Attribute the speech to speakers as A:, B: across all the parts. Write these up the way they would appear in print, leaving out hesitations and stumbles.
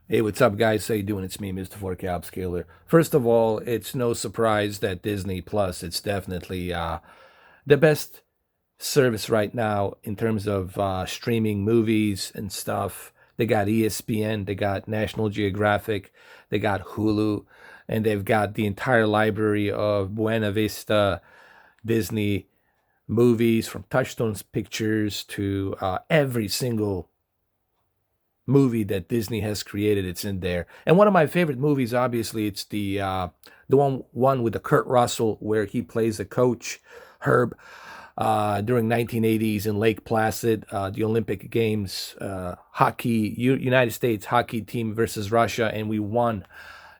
A: Hey, what's up, guys? How you doing? It's me, Mr. 4K Upscaler. First of all, it's no surprise that Disney Plus, it's definitely the best service right now in terms of streaming movies and stuff. They got ESPN, they got National Geographic, they got Hulu, and they've got the entire library of Buena Vista Disney movies from Touchstone's Pictures to every single movie that Disney has created. It's in there. And one of my favorite movies, obviously, it's the one with the Kurt Russell where he plays the coach Herb during 1980s in Lake Placid, the Olympic Games, United States hockey team versus Russia, and we won.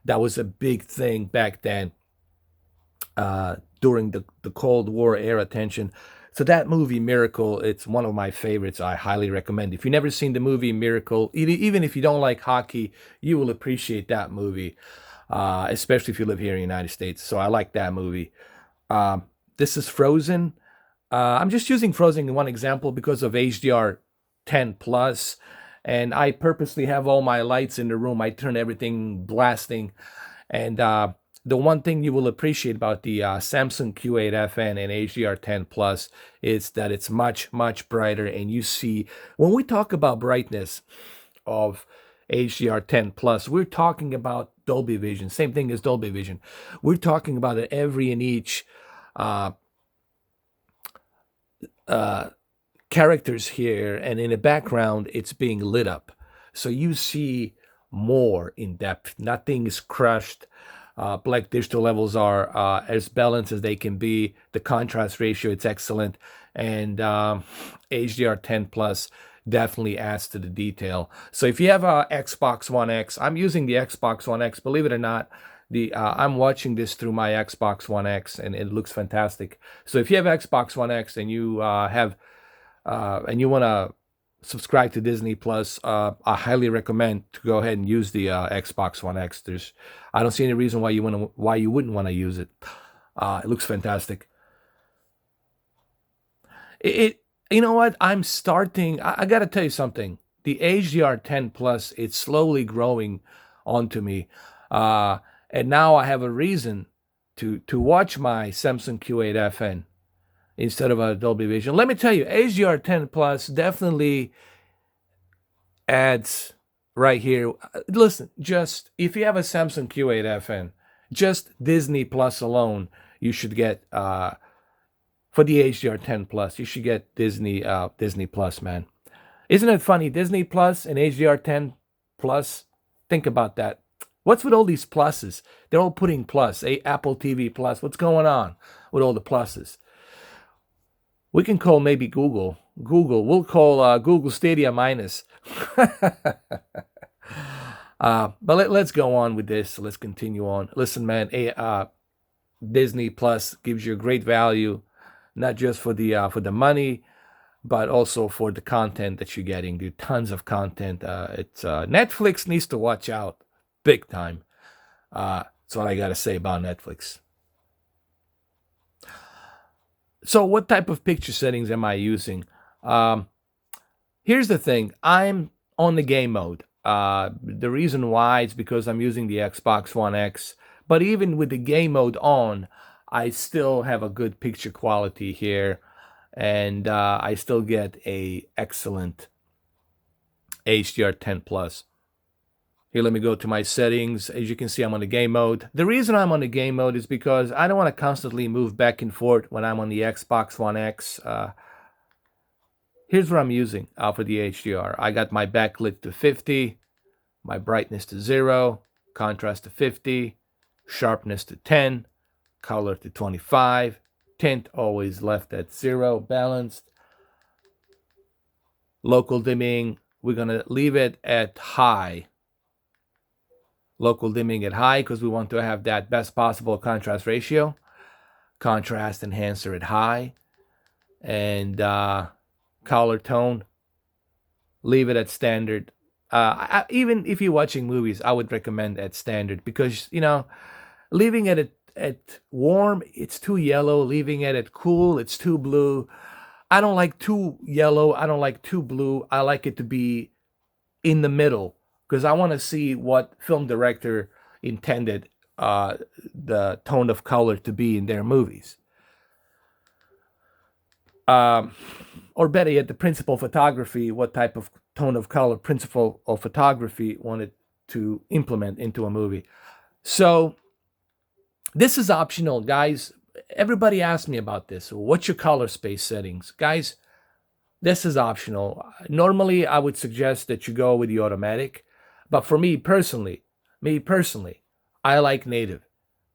A: That was a big thing back then during the Cold War era tension. So that movie Miracle, it's one of my favorites. I highly recommend. If you've never seen the movie Miracle, even if you don't like hockey, you will appreciate that movie, especially if you live here in the United States. So I like that movie. This is Frozen. I'm just using Frozen in one example because of HDR 10 plus, and I purposely have all my lights in the room. I turn everything blasting, and the one thing you will appreciate about the Samsung Q8FN and HDR10 Plus is that it's much, much brighter. And you see, when we talk about brightness of HDR10 Plus, we're talking about Dolby Vision, same thing as Dolby Vision. We're talking about every and each uh, uh, characters here, and in the background, it's being lit up. So you see more in depth. Nothing is crushed. Black digital levels are as balanced as they can be. The contrast ratio, it's excellent. And HDR10 Plus definitely adds to the detail. So if you have a Xbox One X, I'm using the Xbox One X. Believe it or not, I'm watching this through my Xbox One X, and it looks fantastic. So if you have Xbox One X and you and you want to subscribe to Disney Plus, I highly recommend to go ahead and use the Xbox One X. I don't see any reason why you wouldn't want to use it. It looks fantastic. It you know what? I got to tell you something. The HDR10 Plus, it's slowly growing onto me, and now I have a reason to watch my Samsung Q8FN instead of a Dolby Vision. Let me tell you, HDR10 Plus definitely adds right here. Listen, just if you have a Samsung Q8FN, just Disney Plus alone, you should get for the HDR10 Plus, you should get Disney Plus, man. Isn't it funny? Disney Plus and HDR10 Plus. Think about that. What's with all these pluses? They're all putting plus. Apple TV Plus. What's going on with all the pluses? We can call maybe Google. We'll call Google Stadia minus. But let's go on with this. Let's continue on. Listen, man. Disney Plus gives you a great value, not just for the money, but also for the content that you're getting. There's tons of content. It's Netflix needs to watch out big time. That's what I got to say about Netflix. So, what type of picture settings am I using? Um, Here's the thing. I'm on the game mode. The reason why is because I'm using the Xbox One X. But even with the game mode on, I still have a good picture quality here, and I still get a excellent HDR10 plus. Here, let me go to my settings. As you can see, I'm on the game mode. The reason I'm on the game mode is because I don't want to constantly move back and forth when I'm on the Xbox One X. Here's what I'm using for the HDR. I got my backlit to 50, my brightness to 0, contrast to 50, sharpness to 10, color to 25, tint always left at 0, balanced. Local dimming, we're going to leave it at high. Local dimming at high because we want to have that best possible contrast ratio. Contrast enhancer at high. And color tone, leave it at standard. Even if you're watching movies, I would recommend at standard because, leaving it at warm, it's too yellow. Leaving it at cool, it's too blue. I don't like too yellow. I don't like too blue. I like it to be in the middle. because I want to see what film director intended the tone of color to be in their movies. Or better yet, the principal of photography, what type of tone of color principal of photography wanted to implement into a movie. So this is optional, guys. Everybody asked me about this. What's your color space settings? Guys, this is optional. Normally, I would suggest that you go with the automatic. But for me personally, I like native.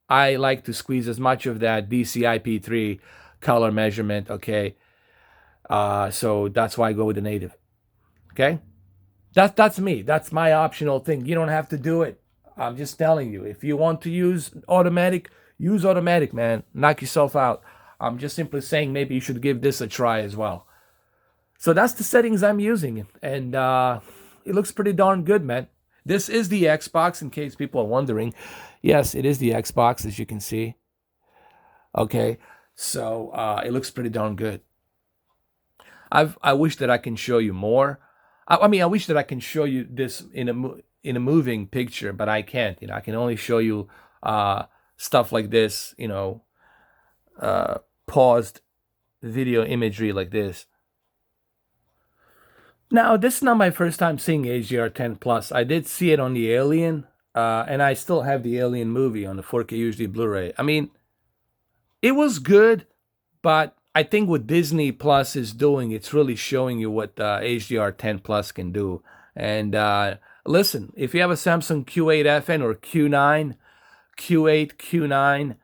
A: I like to squeeze as much of that DCI-P3 color measurement, okay? So that's why I go with the native, okay? That's me. That's my optional thing. You don't have to do it. I'm just telling you. If you want to use automatic, man. Knock yourself out. I'm just simply saying maybe you should give this a try as well. So that's the settings I'm using, and it looks pretty darn good, man. This is the Xbox, in case people are wondering. Yes, it is the Xbox, as you can see. Okay, so it looks pretty darn good. I wish that I can show you more. I mean, I wish that I can show you this in a moving picture, but I can't. I can only show you stuff like this. Paused video imagery like this. Now, this is not my first time seeing HDR10 Plus. I did see it on the Alien, and I still have the Alien movie on the 4K UHD Blu-ray. I mean, it was good, but I think what Disney Plus is doing, it's really showing you what HDR10 Plus can do. And listen, if you have a Samsung Q8FN or Q9, Q8, Q9,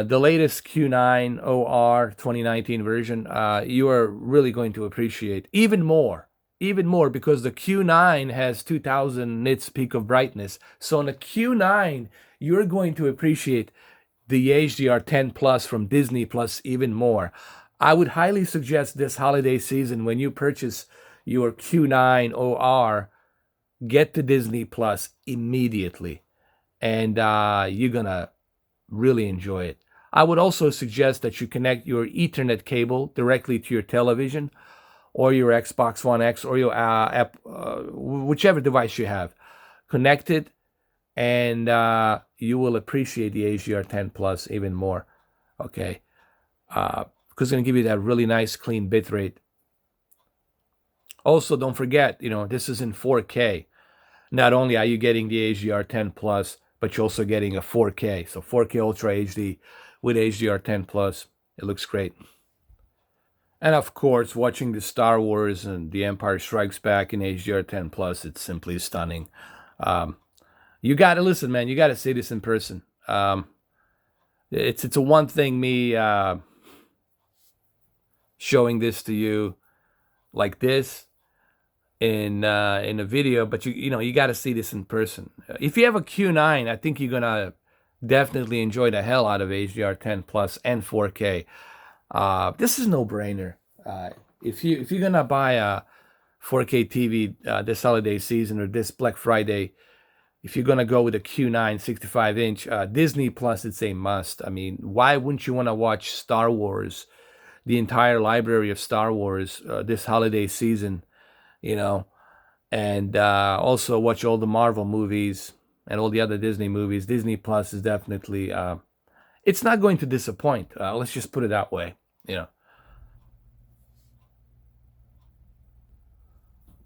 A: the latest Q9 OR 2019 version, you are really going to appreciate even more because the Q9 has 2000 nits peak of brightness. So on the Q9, you're going to appreciate the HDR10 Plus from Disney Plus even more. I would highly suggest this holiday season, when you purchase your Q9 OR, get to Disney Plus immediately, and you're gonna really enjoy it. I would also suggest that you connect your Ethernet cable directly to your television or your Xbox One X or your whichever device you have. Connect it, and you will appreciate the HDR10 Plus even more, okay? Because it's going to give you that really nice clean bitrate. Also, don't forget, this is in 4K. Not only are you getting the HDR10 Plus, but you're also getting a 4K. So 4K Ultra HD with HDR10 Plus. It looks great. And of course, watching the Star Wars and The Empire Strikes Back in HDR10 Plus, it's simply stunning. You got to listen, man. You got to see this in person. It's a one thing me showing this to you like this in a video, but you got to see this in person. If you have a Q9, I think you're gonna definitely enjoy the hell out of HDR10 Plus and 4K. This is no brainer. If you're gonna buy a 4K TV this holiday season or this Black Friday, if you're gonna go with a Q9 65-inch, Disney Plus, it's a must. I mean, why wouldn't you want to watch Star Wars, the entire library of Star Wars this holiday season? And also watch all the Marvel movies and all the other Disney movies. Disney Plus is definitely, it's not going to disappoint. Let's just put it that way,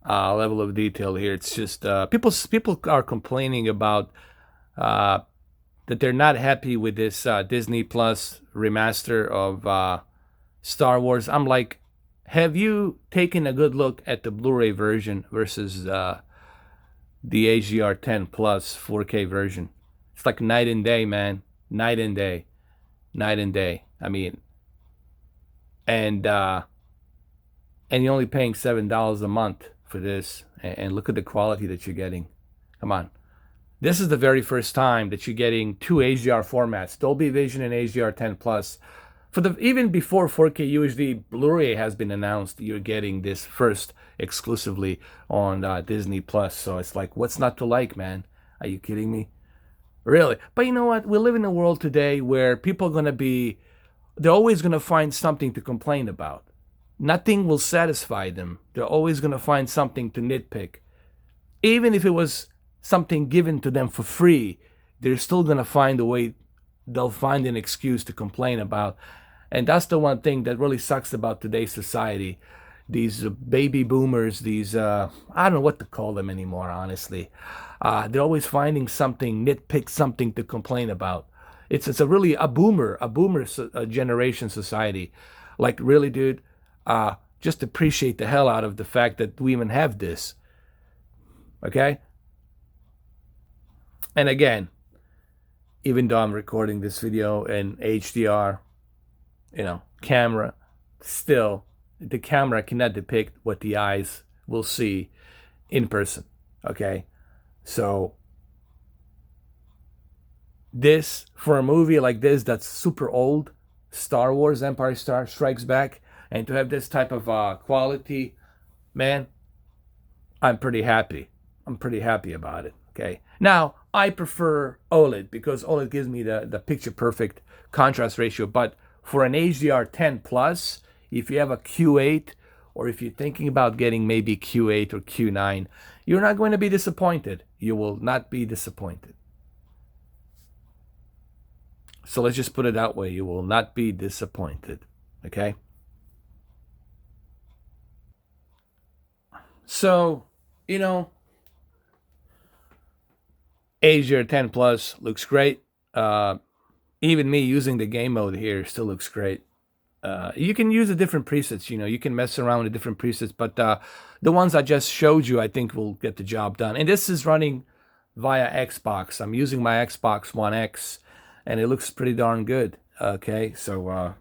A: level of detail here. It's just, people are complaining about that they're not happy with this Disney Plus remaster of Star Wars. I'm like, have you taken a good look at the Blu-ray version versus the HDR10 Plus 4K version? It's like night and day, man. Night and day. I mean, and you're only paying $7 a month for this, and look at the quality that you're getting. Come on. This is the very first time that you're getting two HDR formats, Dolby Vision and HDR10 Plus. Even before 4K UHD Blu-ray has been announced, you're getting this first exclusively on Disney Plus. So it's like, what's not to like, man? Are you kidding me? Really? But you know what? We live in a world today where people are they're always going to find something to complain about. Nothing will satisfy them. They're always going to find something to nitpick. even if it was something given to them for free, they're still going to find a way. They'll find an excuse to complain about. And that's the one thing that really sucks about today's society. These baby boomers, these, I don't know what to call them anymore, honestly. They're always finding something, nitpick something to complain about. It's a really a boomer generation society. Like, really, dude, just appreciate the hell out of the fact that we even have this. Okay? And again, even though I'm recording this video in HDR, camera, still, the camera cannot depict what the eyes will see in person. Okay? So, this, for a movie like this that's super old, Star Wars Empire Strikes Back, and to have this type of quality, man, I'm pretty happy. I'm pretty happy about it. Okay. Now, I prefer OLED because OLED gives me the picture perfect contrast ratio. But for an HDR10 plus, if you have a Q8, or if you're thinking about getting maybe Q8 or Q9, you're not going to be disappointed. You will not be disappointed. So let's just put it that way. You will not be disappointed. Okay? So, HDR10 Plus looks great. Even me using the game mode here still looks great. You can use the different presets. You can mess around with the different presets, but the ones I just showed you, I think will get the job done. And this is running via Xbox. I'm using my Xbox One X, and it looks pretty darn good. Okay, so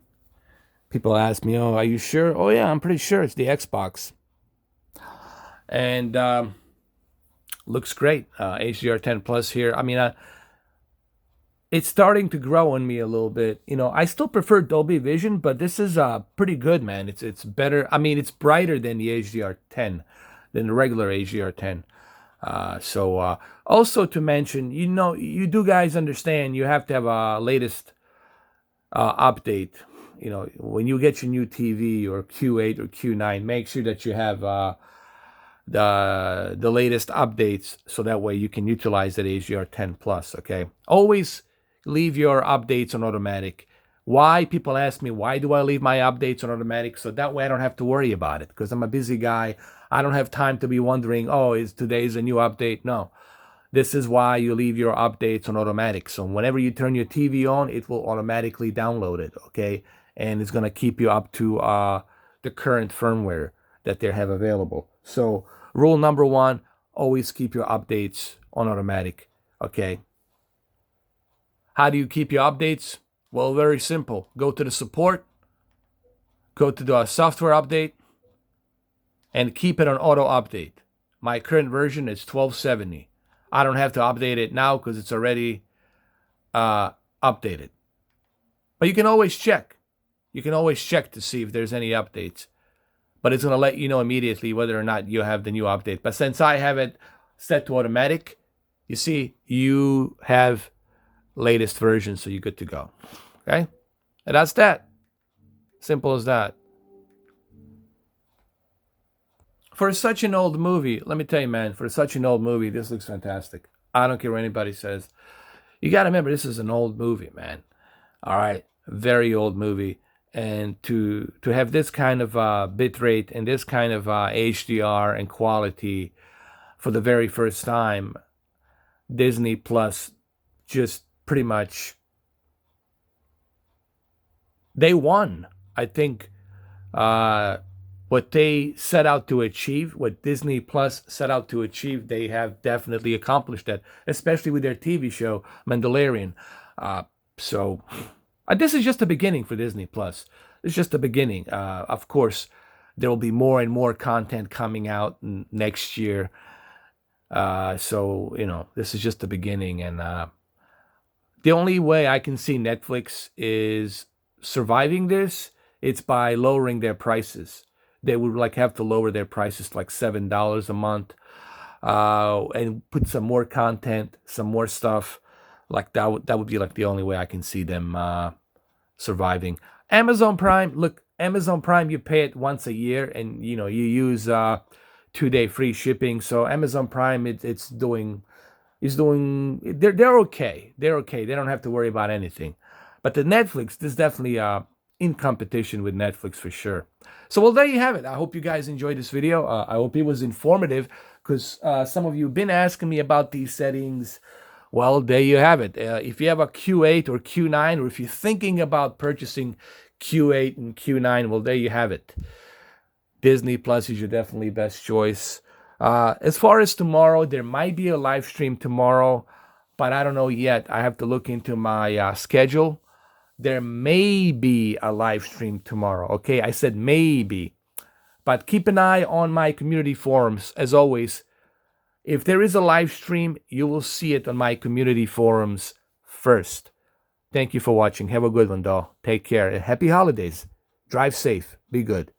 A: people ask me, "Oh, are you sure?" Oh yeah, I'm pretty sure it's the Xbox. And looks great. HDR10 Plus here. I mean, it's starting to grow on me a little bit. I still prefer Dolby Vision, but this is pretty good, man. It's better. I mean, it's brighter than the HDR10, than the regular HDR10. So also to mention, you do guys understand you have to have a latest update. When you get your new TV or Q8 or Q9, make sure that you have the latest updates, so that way you can utilize that HDR10 Plus. Okay, always leave your updates on automatic. Why? People ask me, why do I leave my updates on automatic? So that way I don't have to worry about it, because I'm a busy guy. I don't have time to be wondering, oh, is today's a new update? No. This is why you leave your updates on automatic. So whenever you turn your TV on, it will automatically download it, okay? And it's going to keep you up to the current firmware that they have available. So rule number one, always keep your updates on automatic, okay? How do you keep your updates? Well, very simple. Go to the support, go to the software update, and keep it on auto update. My current version is 1270. I don't have to update it now because it's already updated. But you can always check. You can always check to see if there's any updates. But it's going to let you know immediately whether or not you have the new update. But since I have it set to automatic, you see, you have latest version, so you're good to go. Okay? And that's that. Simple as that. For such an old movie, let me tell you, man, for such an old movie, this looks fantastic. I don't care what anybody says. You got to remember, this is an old movie, man. All right? Very old movie. And to have this kind of bit rate and this kind of HDR and quality for the very first time, Disney Plus just pretty much, they won. I think what they set out to achieve, what Disney Plus set out to achieve, they have definitely accomplished that, especially with their TV show, Mandalorian. So this is just the beginning for Disney Plus. It's just the beginning. Of course, there will be more and more content coming out next year. So, this is just the beginning. And the only way I can see Netflix is surviving this, it's by lowering their prices. They would have to lower their prices to $7 a month, and put some more content, some more stuff. That would be the only way I can see them surviving. Amazon Prime, look, Amazon Prime, you pay it once a year, and you use 2-day free shipping. So Amazon Prime, it's doing is doing they're okay. They're okay. They don't have to worry about anything. But the Netflix, this is definitely in competition with Netflix for sure. So well, there you have it. I hope you guys enjoyed this video. I hope it was informative because some of you have been asking me about these settings. Well, there you have it. If you have a Q8 or Q9, or if you're thinking about purchasing Q8 and Q9, well, there you have it. Disney Plus is your definitely best choice. As far as tomorrow, there might be a live stream tomorrow, but I don't know yet. I have to look into my schedule. There may be a live stream tomorrow. Okay, I said maybe, but keep an eye on my community forums. As always, if there is a live stream, you will see it on my community forums first. Thank you for watching. Have a good one, though. Take care. Happy holidays. Drive safe. Be good.